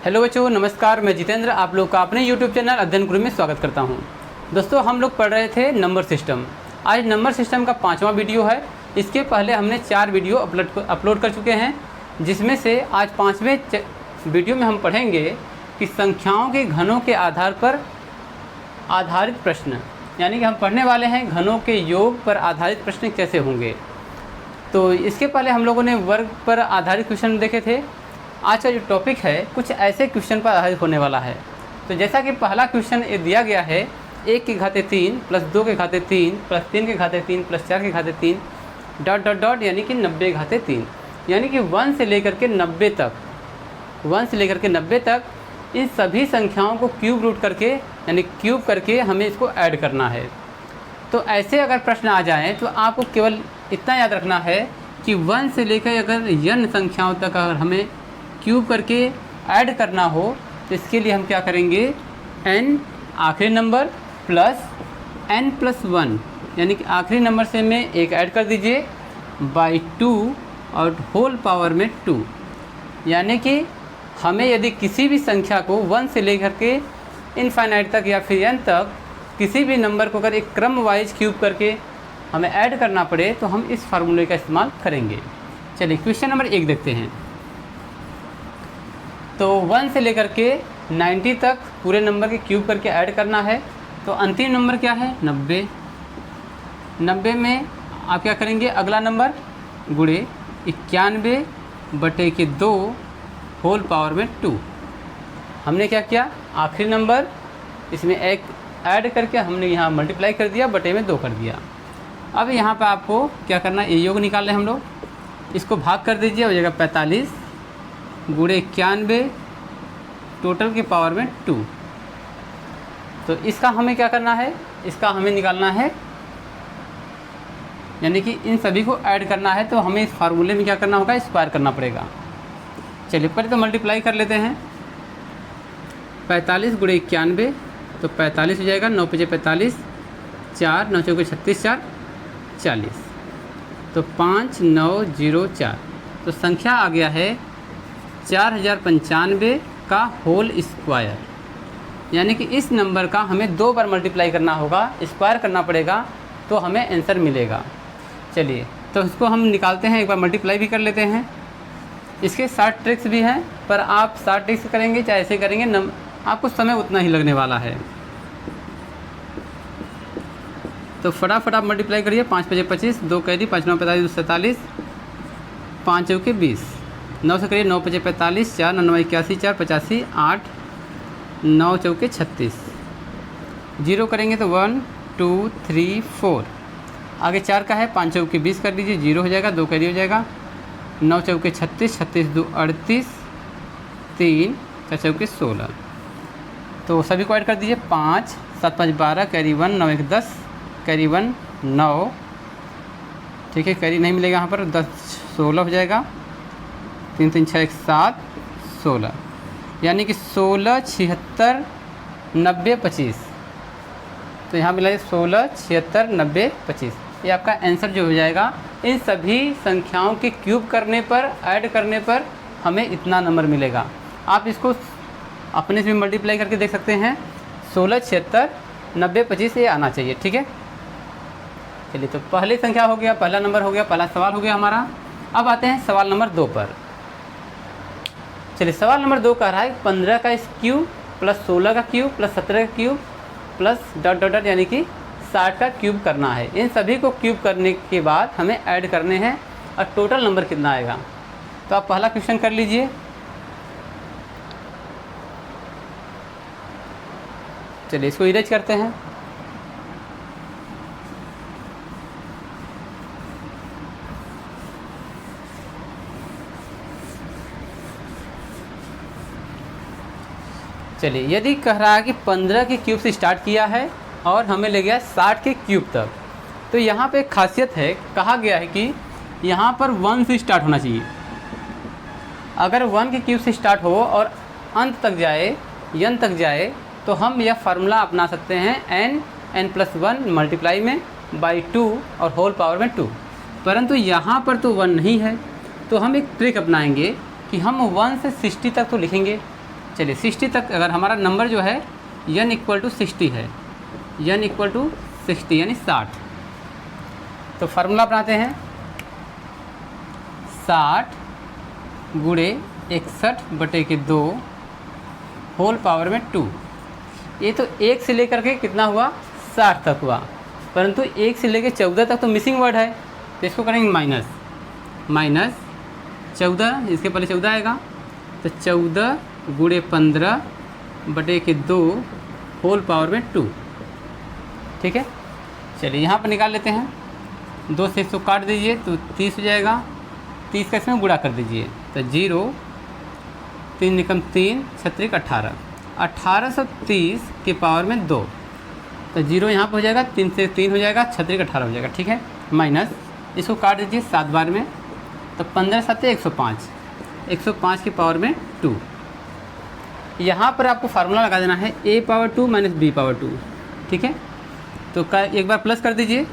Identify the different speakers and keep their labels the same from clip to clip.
Speaker 1: Hello बच्चों, नमस्कार। मैं जितेंद्र आप लोग का अपने YouTube चैनल अध्ययन गुरु में स्वागत करता हूं। दोस्तों, हम लोग पढ़ रहे थे नंबर सिस्टम। आज नंबर सिस्टम का 5वां वीडियो है। इसके पहले हमने 4 वीडियो अपलोड कर चुके हैं, जिसमें से आज 5वें वीडियो में हम पढ़ेंगे कि संख्याओं के घनों के आधार पर आधारित प्रश्न, यानी कि हम पढ़ने वाले हैं घनों के योग पर आधारित प्रश्न कैसे होंगे। तो इसके पहले हम लोगों ने वर्ग पर आधारित क्वेश्चन देखे थे। आज का जो टॉपिक है कुछ ऐसे क्वेश्चन पर आधारित होने वाला है। तो जैसा कि पहला क्वेश्चन ये दिया गया है 1 की घाते 3 प्लस 2 के घाते 3 प्लस 3 के घाते 3 प्लस 4 के घाते 3 डॉट डॉट डॉट यानी कि 90 घाते 3, यानी कि 1 से लेकर के 90 तक इन सभी संख्याओं को क्यूब रूट करके यानी क्यूब करके हमें इसको ऐड करना है। तो ऐसे अगर प्रश्न आ जाएँ तो आपको केवल इतना याद रखना है कि 1 से लेकर अगर n संख्याओं तक अगर हमें क्यूब करके ऐड करना हो तो इसके लिए हम क्या करेंगे, n आखिरी नंबर प्लस n+1 यानी कि आखिरी नंबर से में 1 ऐड कर दीजिए बाई 2 और होल पावर में 2। यानी कि हमें यदि किसी भी संख्या को 1 से लेकर के इनफाइनाइट तक या फिर n तक किसी भी नंबर को अगर एक क्रम वाइज क्यूब करके हमें ऐड करना पड़े तो हम इस फार्मूले का इस्तेमाल करेंगे। चलिए क्वेश्चन नंबर 1 देखते हैं। तो 1 से लेकर के 90 तक पूरे नंबर के क्यूब करके ऐड करना है। तो अंतिम नंबर क्या है, 90। 90 में आप क्या करेंगे, अगला नंबर गुणे 91/2 होल पावर में 2। हमने क्या किया, आखिरी नंबर इसमें एक ऐड करके हमने यहाँ मल्टीप्लाई कर दिया, बटे में 2 कर दिया। अब यहाँ पे आपको क्या करना है, ये योग निकाल रहे हैं हम लोग। इसको भाग कर दीजिए, हो जाएगा 45 गुणे 91 टोटल की पावर में 2। तो इसका हमें क्या करना है, इसका हमें निकालना है, यानी कि इन सभी को ऐड करना है। तो हमें इस फार्मूले में क्या करना होगा, स्क्वायर करना पड़ेगा। चलिए पहले तो मल्टीप्लाई कर लेते हैं। 45 गुणे 91 तो 45 हो जाएगा, 9 × 45 4 9 × 4 36 4 40 तो 5904। तो संख्या आ गया है 4095 का होल स्क्वायर, यानी कि इस नंबर का हमें 2 बार मल्टीप्लाई करना होगा, स्क्वायर करना पड़ेगा, तो हमें आंसर मिलेगा। चलिए तो इसको हम निकालते हैं, एक बार मल्टीप्लाई भी कर लेते हैं। इसके 60 ट्रिक्स भी हैं, पर आप 60 ट्रिक्स करेंगे चाहे ऐसे करेंगे आपको समय उतना ही लगने वाला है। तो फटाफट आप मल्टीप्लाई करिए। 5 × 5 = 25, 2 कैरी, 5 × 9 = 45, 47, 5 × 20, 9 से करिए, 9 × 5 = 45, 4 9 × 9 = 81, 4 85, 8 9 × 4 = 36। 0 करेंगे तो 1 2 3 4, आगे 4 का है, 5 × 4 = 20 कर दीजिए, 0 हो जाएगा, 2 कैरी हो जाएगा, 9 × 4 = 36, 36 2 38, 3 4 × 4 = 16। तो सभी को ऐड कर दीजिए। 5 7 5 12, कैरी 1 9 1 10, कैरी 1 9, ठीक है, कैरी नहीं मिलेगा यहाँ पर, 10 16 हो जाएगा, 3 3 6 1 7 16, यानी कि 16 76 90 25। तो यहाँ मिला 16 76 90 25। ये आपका आंसर जो हो जाएगा। इन सभी संख्याओं के क्यूब करने पर, ऐड करने पर हमें इतना नंबर मिलेगा। आप इसको अपने से मल्टीप्लाई करके देख सकते हैं। 16 76 90 25 ये आना चाहिए, ठीक है। चलिए तो पहली संख्या हो गया, पहला नंबर हो गया, पहला सवाल हो गया हमारा। अब आते हैं सवाल नंबर 2 पर। चलिए सवाल नंबर 2 कह रहा है 15 का क्यूब प्लस 16 का क्यूब प्लस 17 का cube plus dot dot dot यानी कि 60 का क्यूब करना है। इन सभी को क्यूब करने के बाद हमें ऐड करने हैं और टोटल नंबर कितना आएगा। तो आप पहला क्वेश्चन कर लीजिए। चलिए इसको इरेज करते हैं। चलिए यदि कह रहा है कि 15 के क्यूब से स्टार्ट किया है और हमें ले गया 60 के क्यूब तक, तो यहाँ पे एक खासियत है, कहा गया है कि यहाँ पर 1 से स्टार्ट होना चाहिए। अगर 1 के क्यूब से स्टार्ट हो और अंत तक जाए, n तक जाए, तो हम यह फार्मूला अपना सकते हैं n+1 मल्टीप्लाई में बाई 2 और होल पावर में 2। परंतु यहाँ पर तो 1 नहीं है, तो हम एक ट्रिक अपनाएंगे कि हम 1 से 60 तक तो लिखेंगे। चलिए 60 तक अगर हमारा नंबर जो है n इक्वल टू 60 है, n इक्वल टू 60 यानी 60, तो फार्मूला अपनाते हैं 60 गुणे 61/2 होल पावर में 2। ये तो 1 से लेकर के कितना हुआ 60 तक हुआ, परंतु 1 से लेकर 14 तक तो मिसिंग वर्ड है, तो इसको करेंगे माइनस 14, इसके पहले 14 आएगा, तो 14 गुणे 15/2 होल पावर में 2। ठीक है, चलिए यहाँ पर निकाल लेते हैं। 2 से 100 काट दीजिए तो 30 हो जाएगा, 30 का इसमें गुणा कर दीजिए, तो 0 3 निकम 3 छत्रिक 18, 1830 के पावर में 2, तो 0 यहाँ पर हो जाएगा, 3 से 3 हो जाएगा, छत्रिक 18 हो जाएगा। ठीक है, माइनस इसको काट दीजिए 7 बार में, तो 15 7 105, 105 की पावर में 2। यहाँ पर आपको फार्मूला लगा देना है a power 2 minus b power 2। ठीक है, तो एक बार प्लस कर दीजिए,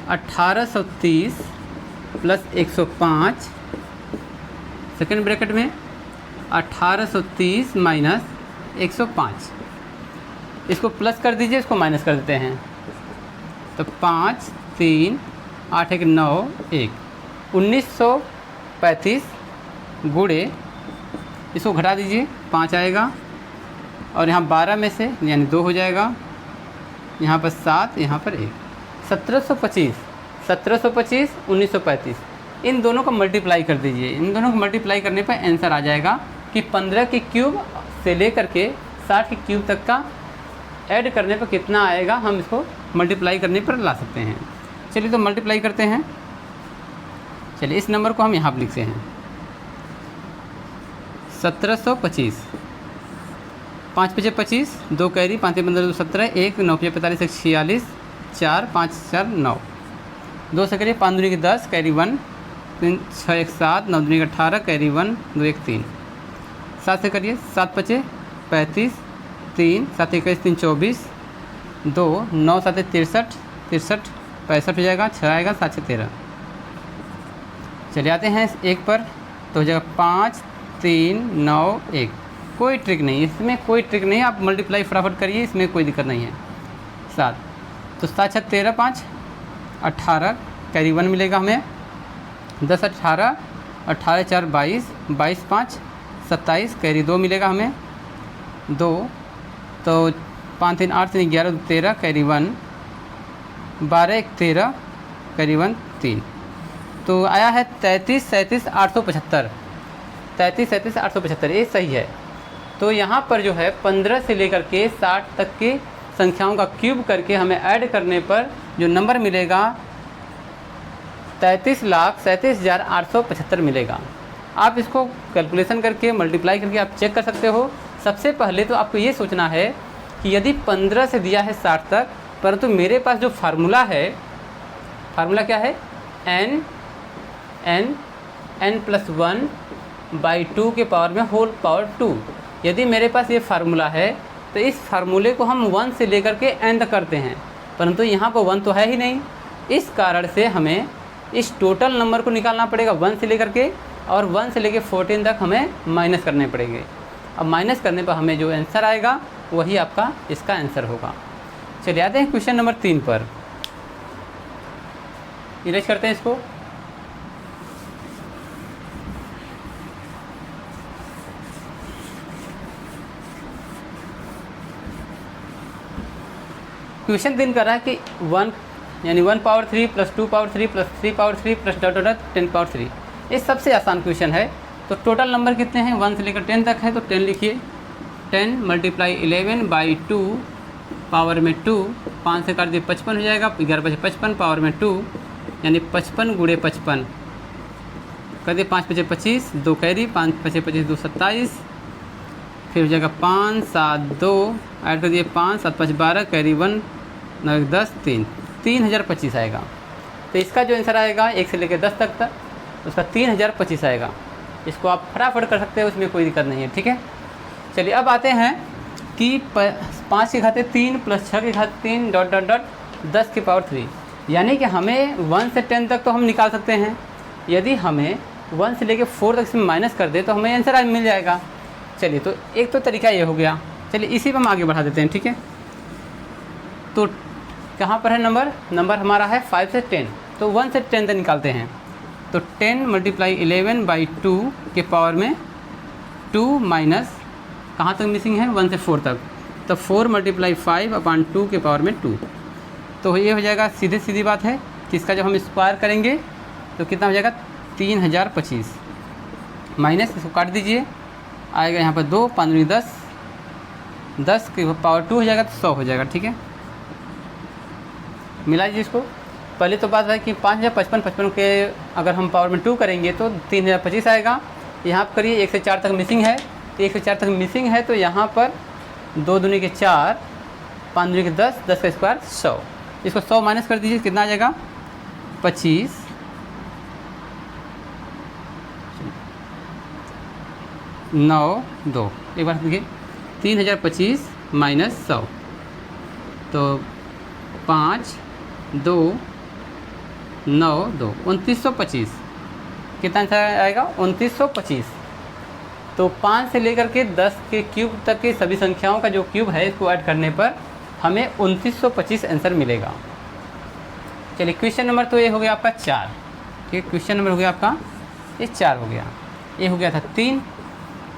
Speaker 1: 1830 प्लस 105, सेकेंड ब्रैकेट में 1830 माइनस 105, इसको प्लस कर दीजिए, इसको माइनस कर देते हैं, तो 5 3 8 1 9 1, 1935 गुणे, इसको घटा दीजिए 5 आएगा, और यहाँ 12 में से यानी 2 हो जाएगा, यहाँ पर 7, यहाँ पर 1, 1725 1935, इन दोनों को मल्टीप्लाई कर दीजिए। इन दोनों को मल्टीप्लाई करने पर आंसर आ जाएगा कि 15 के क्यूब से लेकर के 60 के क्यूब तक का ऐड करने पर कितना आएगा, हम इसको मल्टीप्लाई करने पर ला सकते हैं। चलिए तो मल्टीप्लाई करते हैं। चलिए इस नंबर को हम यहाँ पर लिखते हैं 1725, 5 5 25, 2 कैरी, 5 15 2 17, 1 9 45 1 46, 4 5 4 9, 2 से करिए 5 दूनी की 10, कैरी 1, 3 6 1 7, 9 दूनी की 18, कैरी 1 2 1 3, 7 से करिए 7 5 35, 3 7 21 3 24, 2 9 7 63 63 65 हो जाएगा, 6 आएगा, 7 6 13। चले आते हैं 1 पर, तो हो जाएगा 5 3 9 1। कोई ट्रिक नहीं, इसमें कोई ट्रिक नहीं, आप मल्टीप्लाई फटाफट करिए, इसमें कोई दिक्कत नहीं है। 7 तो 7 6 13 5 18, कैरी 1 मिलेगा हमें, 10 18, 18 4 22, 22 5 27, कैरी 2 मिलेगा हमें 2, तो 5 3 8 3 11 13, कैरी 1, 12 1 13, कैरी 1 3, तो आया है 33 37 875, 33 37 875, ये सही है। तो यहाँ पर जो है 15 से लेकर के 60 तक की संख्याओं का क्यूब करके हमें ऐड करने पर जो नंबर मिलेगा 33,37,875 मिलेगा। आप इसको कैलकुलेशन करके मल्टीप्लाई करके आप चेक कर सकते हो। सबसे पहले तो आपको ये सोचना है कि यदि 15 से दिया है 60 तक, परंतु मेरे पास जो फार्मूला है, फार्मूला क्या है, n+1/2 के पावर में होल पावर 2। यदि मेरे पास ये फार्मूला है तो इस फार्मूले को हम 1 से लेकर के n तक करते हैं, परंतु यहाँ पर 1 तो है ही नहीं। इस कारण से हमें इस टोटल नंबर को निकालना पड़ेगा 1 से लेकर के, और 1 से लेकर 14 तक हमें माइनस करने पड़ेंगे। अब माइनस करने पर हमें जो आंसर आएगा वही आपका इसका आंसर होगा। चलिए आते हैं क्वेश्चन नंबर 3 पर, इरेज करते हैं इसको। क्वेश्चन दिन कर रहा है कि 1 यानी 1 power 3 plus 2 power 3 plus 3 power 3 plus dot dot 10 power 3, ये सबसे आसान क्वेश्चन है। तो टोटल नंबर कितने हैं, 1 से लेकर 10 तक है, तो 10 लिखिए। 10 मल्टीप्लाई 11/2 पावर में 2, 5 से काट दिए 55 हो जाएगा, 11 5 55 पावर में 2 यानी 55 गुणे 55 कर दिए, 5 5 25, 2 कैरी, 5 5 25 2 27, फिर हो जाएगा 5 7 2, ऐड कर दिए 5 7 5 12, कैरी 1 9 1 10 3, 3025 आएगा। तो इसका जो आंसर आएगा 1 से लेकर 10 तक तो उसका 3025 आएगा। इसको आप फटाफट कर सकते हो, उसमें कोई दिक्कत नहीं है। ठीक है, चलिए अब आते हैं कि 5 के घाते 3 प्लस 6 के घाते 3 डॉट डॉट डॉट 10 की पावर 3, यानी कि हमें 1 से 10 तक तो हम निकाल सकते हैं। यदि हमें 1 से लेकर 4 तक इसमें माइनस कर दे तो हमें आंसर आज मिल जाएगा। चलिए, तो एक तो तरीका ये हो गया। चलिए इसी पर हम आगे बढ़ा देते हैं, ठीक है। तो कहाँ पर है नंबर हमारा है 5 से 10, तो 1 से 10 तक निकालते हैं। तो 10 × 11/2 के पावर में 2 माइनस कहाँ तक मिसिंग है, 1 से 4 तक, तो 4 × 5/2 के पावर में 2। तो ये हो जाएगा, सीधी बात है कि इसका जब हम स्क्वायर करेंगे तो कितना हो जाएगा 3025, माइनस इसको काट दीजिए, आएगा यहाँ पर 2 5 दूनी 10, 10 के पावर 2 हो जाएगा तो 100 हो जाएगा, ठीक है। मिला लीजिए इसको। पहले तो बात है कि 5055 के अगर हम पावर में 2 करेंगे तो 3025 आएगा। यहाँ पर करिए 1 से 4 तक मिसिंग है, तो 1 से 4 तक मिसिंग है, तो यहाँ पर 2 दूनी के 4, 5 दूनी के 10, 10 का स्क्वायर 100। इसको 100 माइनस कर दीजिए, कितना आ जाएगा 25, 9 2, एक बार देखिए 3025 माइनस 100, तो 5 2 9 2 2925, कितना आंसर आएगा 2925। तो 5 से लेकर के 10 के क्यूब तक के सभी संख्याओं का जो क्यूब है इसको ऐड करने पर हमें 2925 आंसर मिलेगा। चलिए क्वेश्चन नंबर तो ये हो गया आपका 4, ठीक है। क्वेश्चन नंबर हो गया आपका ये 4 हो गया, ये हो गया था 3।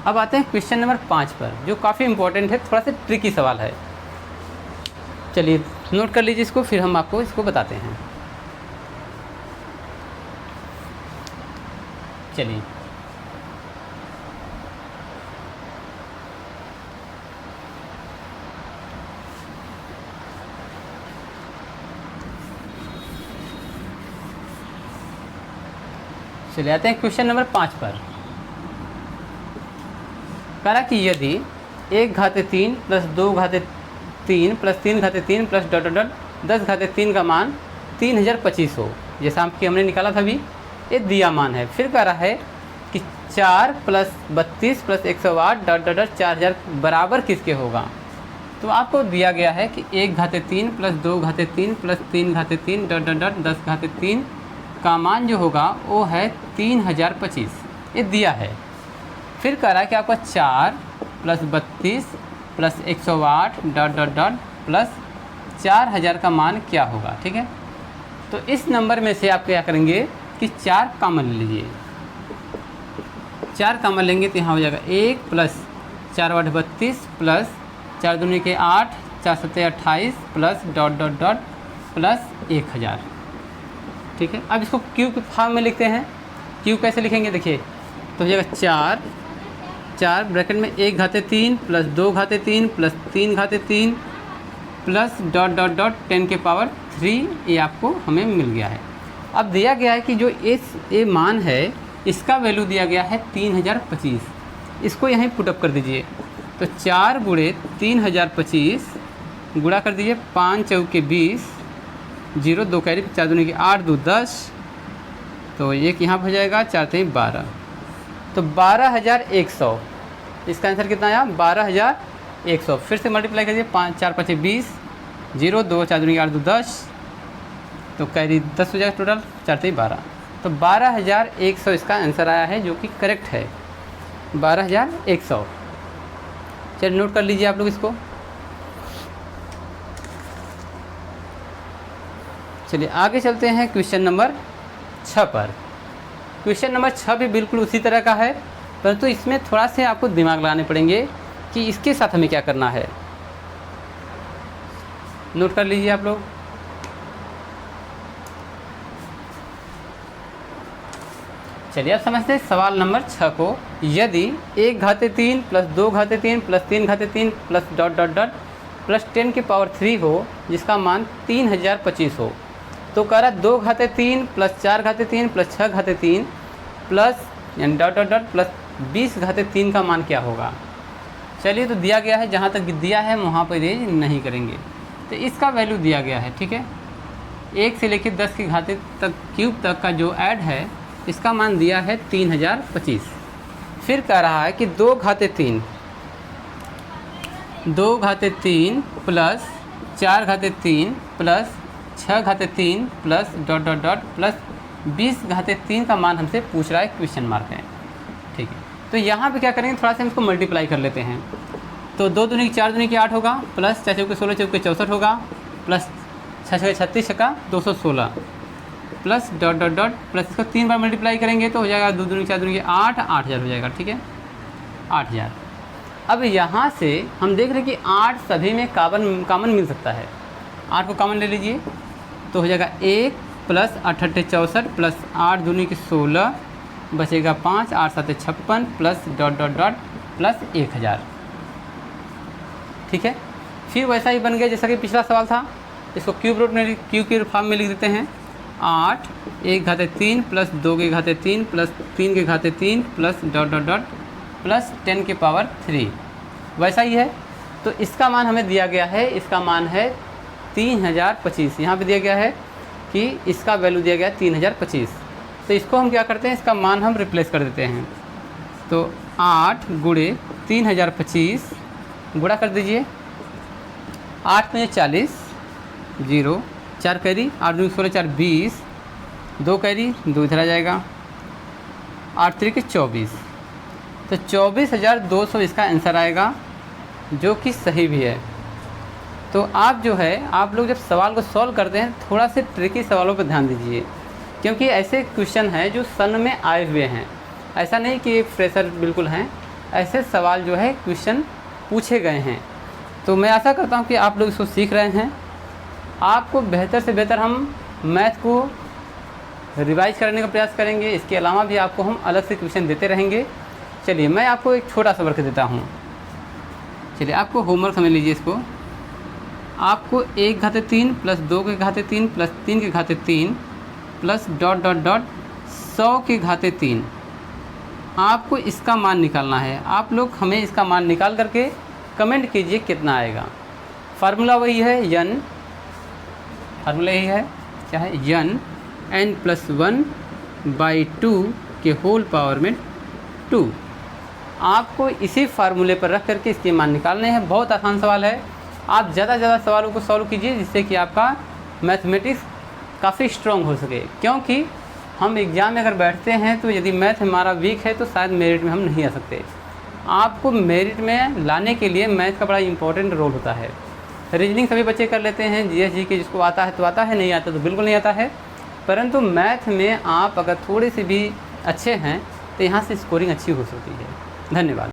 Speaker 1: अब आते हैं क्वेश्चन नंबर 5 पर, जो काफ़ी इंपॉर्टेंट है, थोड़ा सा ट्रिकी सवाल है। चलिए नोट कर लीजिए इसको, फिर हम आपको इसको बताते हैं। चलिए चले आते हैं क्वेश्चन नंबर 5 पर। कहा कि यदि 1/3 + 2/3 + 3/3 + डॉट डॉट 10/3 का मान 3025 हो, जैसा कि हमने निकाला था अभी, ये दिया मान है। फिर कह रहा है कि 4 + 32 + 108 डॉट डॉट 4000 बराबर किसके होगा। तो आपको दिया गया है कि 1/3 + 2/3 + 3/3 डॉट डॉट 10/3 का मान जो होगा वो है 3025, ये दिया है। फिर कह रहा है कि आपका 4 + 32 + 108 डॉट डॉट डॉट प्लस 4000 का मान क्या होगा, ठीक है। तो इस नंबर में से आप क्या करेंगे कि 4 कॉमन ले लीजिए। 4 कॉमन लेंगे तो यहाँ हो जाएगा 1 + 4 × 8 32 प्लस 4 दूनी के 8, 4 × 7 28 plus dot dot dot plus 1000, ठीक है। अब इसको क्यू के फॉर्म में लिखते हैं। क्यू कैसे लिखेंगे देखिए, तो हो जाएगा 4 ब्रैकेट में 1/3 + 2/3 + 3/3 प्लस डॉट डॉट डॉट 10 के पावर 3, ये आपको हमें मिल गया है। अब दिया गया है कि जो ये मान है इसका वैल्यू दिया गया है 3025, इसको यहीं पुटअप कर दीजिए। तो 4 × 3025 गुणा कर दीजिए, 5 चौके 20, 0 2 कैरी, 4 दूनी की 8 2 10, तो एक यहाँ पर हो जाएगा 4 3 12, तो 12100, इसका आंसर कितना आया 12100। फिर से मल्टीप्लाई करिए, 5 4 5 20, 0 2 4 दूनी की 8 2 10, तो कैरी 10 हो जाएगा टोटल, 4 3 12, तो 12100 इसका आंसर आया है, जो कि करेक्ट है 12100। चलिए नोट कर लीजिए आप लोग इसको। चलिए आगे चलते हैं क्वेश्चन नंबर 6 पर। क्वेश्चन नंबर 6 भी बिल्कुल उसी तरह का है, परंतु इसमें थोड़ा से आपको दिमाग लगाने पड़ेंगे कि इसके साथ हमें क्या करना है। नोट कर लीजिए आप लोग। चलिए अब समझते हैं सवाल नंबर 6 को। यदि 1/3 + 2/3 + 3/3 plus dot dot dot plus 10 की पावर 3 हो, जिसका मान 3025 हो, तो कह रहा 2/3 + 4/3 + 6/3 प्लस यानी डॉट डॉट डॉट प्लस 20/3 का मान क्या होगा। चलिए तो दिया गया है, जहाँ तक दिया है वहाँ पर रेंज नहीं करेंगे, तो इसका वैल्यू दिया गया है, ठीक है। 1 से लेकर 10 की घात तक क्यूब तक का जो ऐड है इसका मान दिया है 3025। फिर कह रहा है कि 2/3 plus 4/3 plus 6/3 plus dot dot dot plus 20/3 का मान हमसे पूछ रहा है, क्वेश्चन मार्क है, ठीक है। तो यहाँ पे क्या करेंगे, थोड़ा सा हम इसको मल्टीप्लाई कर लेते हैं। तो 2 दूनी की 4 दूनी की 8 होगा, प्लस 4 चौके 16 चौके 64 होगा, प्लस 6 छक्के 36 छक्का 216, plus dot dot dot, plus इसको 3 बार मल्टीप्लाई करेंगे तो हो जाएगा 2 दूनी 4 दूनी की 8, 8000 हो जाएगा। ठीक है, 8000। अब यहाँ से हम देख रहे हैं कि 8 सभी में कामन मिल सकता है। 8 को कामन ले लीजिए तो हो जाएगा 1 प्लस 8 8 64 प्लस 8 दूनी की 16 बचेगा 5, 8 7 56 plus dot dot dot plus 1000। ठीक है, फिर वैसा ही बन गया जैसा कि पिछला सवाल था। इसको क्यूब रूट में क्यू के फॉर्म में लिख देते हैं। 8 1 घाते 3 प्लस 2 के घाते 3 प्लस 3 के घाते 3 plus dot dot dot plus 10 के पावर 3, वैसा ही है। तो इसका मान हमें दिया गया है, इसका मान है 3025। यहाँ पे दिया गया है कि इसका वैल्यू दिया गया है 3025। तो इसको हम क्या करते हैं, इसका मान हम रिप्लेस कर देते हैं। तो 8 गुणे 3025 गुणा कर दीजिए, 8 में 40 0 4 कैरी, 8 दूनी 16 4 20, 2 कैरी 2 इधर आ जाएगा, 8 3 के 24। तो 24,200 इसका आंसर आएगा, जो कि सही भी है। तो आप जो है, आप लोग जब सवाल को सॉल्व करते हैं थोड़ा से ट्रिकी सवालों पर ध्यान दीजिए, क्योंकि ऐसे क्वेश्चन हैं जो सन में आए हुए हैं। ऐसा नहीं कि फ्रेशर बिल्कुल हैं, ऐसे सवाल जो है क्वेश्चन पूछे गए हैं। तो मैं आशा करता हूँ कि आप लोग इसको सीख रहे हैं। आपको बेहतर से बेहतर हम मैथ को रिवाइज करने का प्रयास करेंगे। इसके अलावा भी आपको हम अलग से क्वेश्चन देते रहेंगे। चलिए मैं आपको एक छोटा सा वर्क देता हूँ। चलिए आपको होमवर्क समझ लीजिए इसको। आपको 1 घाते 3 प्लस 2 के घाते 3 प्लस 3 के घाते 3 प्लस डॉट डॉट डॉट 100 के घाते 3, आपको इसका मान निकालना है। आप लोग हमें इसका मान निकाल करके कमेंट कीजिए कितना आएगा। फार्मूला वही है n, फार्मूला यही है, क्या है, n n+1/2 के होल पावर में 2। आपको इसी फार्मूले पर रख करके इसके मान निकालने हैं। बहुत आसान सवाल है। आप ज़्यादा से ज़्यादा सवालों को सॉल्व कीजिए, जिससे कि आपका मैथमेटिक्स काफ़ी स्ट्रॉन्ग हो सके। क्योंकि हम एग्ज़ाम में अगर बैठते हैं तो यदि मैथ हमारा वीक है तो शायद मेरिट में हम नहीं आ सकते। आपको मेरिट में लाने के लिए मैथ का बड़ा इंपॉर्टेंट रोल होता है। रीजनिंग सभी बच्चे कर लेते हैं, GS के जिसको आता है तो आता है, नहीं आता तो बिल्कुल नहीं आता है। परंतु मैथ में आप अगर थोड़े से भी अच्छे हैं तो यहाँ से स्कोरिंग अच्छी हो सकती है। धन्यवाद।